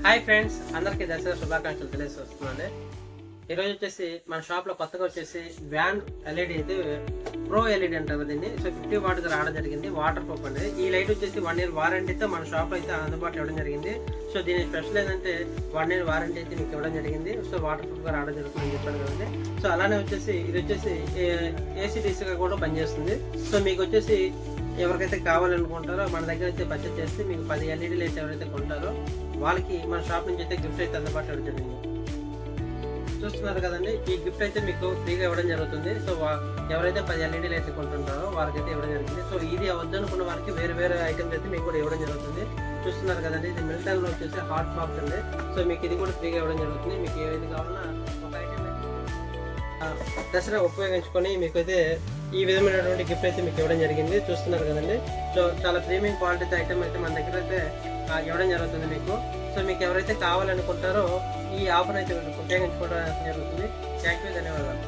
Hi friends, అందరికీ దసరా శుభాకాంక్షలు తెలియజేస్తున్నాను. ఈరోజు వచ్చేసి మన షాప్లో కొత్తగా వచ్చేసి బ్యాండ్ ఎల్ఈడి అయితే ప్రో ఎల్ఈడి అంటారు దీన్ని. సో 50 వాట్స్ రావడం జరిగింది. వాటర్ ప్రూఫ్ అనేది. ఈ లైట్ వచ్చేసి 1 year వారంటీతో మన షాప్లో అయితే అందుబాటులో ఇవ్వడం జరిగింది. సో దీని స్పెషల్ ఏంటంటే 1 year వారంటీ అయితే మీకు ఇవ్వడం జరిగింది. సో వాటర్ ప్రూఫ్గా రావడం జరుగుతుందని చెప్పాను కదండి. సో అలానే వచ్చేసి ఇది వచ్చేసి ఏసీడీసీగా కూడా పనిచేస్తుంది. సో మీకు వచ్చేసి ఎవరికైతే కావాలనుకుంటారో మన దగ్గర అయితే పర్చేస్ చేస్తే మీకు 10 LED లైట్స్ ఎవరైతే కొంటారో వాళ్ళకి మన షాప్ నుంచి అయితే గిఫ్ట్ అయితే అందుబాటులో ఇవ్వడం జరిగింది. చూస్తున్నారు కదండి, ఈ గిఫ్ట్ అయితే మీకు ఫ్రీగా ఇవ్వడం జరుగుతుంది. సో ఎవరైతే 10 LED లైట్స్ కొంటుంటారో వారికైతే ఇవ్వడం జరుగుతుంది. సో ఇది వద్దనుకున్న వారికి వేరే వేరే ఐటమ్స్ అయితే మీకు కూడా ఇవ్వడం జరుగుతుంది. చూస్తున్నారు కదండి, ఇది మిల్టన్లో వచ్చేసి హాట్ బాక్స్ అండి. సో మీకు ఇది కూడా ఫ్రీగా ఇవ్వడం జరుగుతుంది. మీకు ఏది కావాలన్నా ఒక ఐటమ్ దసరా ఉపయోగించుకొని మీకైతే ఈ విధమైనటువంటి గిఫ్ట్ అయితే మీకు ఇవ్వడం జరిగింది. చూస్తున్నారు కదండి, సో చాలా ప్రీమియం క్వాలిటీ ఐటమ్ అయితే మన దగ్గర అయితే ఇవ్వడం జరుగుతుంది మీకు. సో మీకు ఎవరైతే కావాలనుకుంటారో ఈ ఆఫర్ అయితే ఉపయోగించుకోవడం జరుగుతుంది. థ్యాంక్ యూ, ధన్యవాదాలు.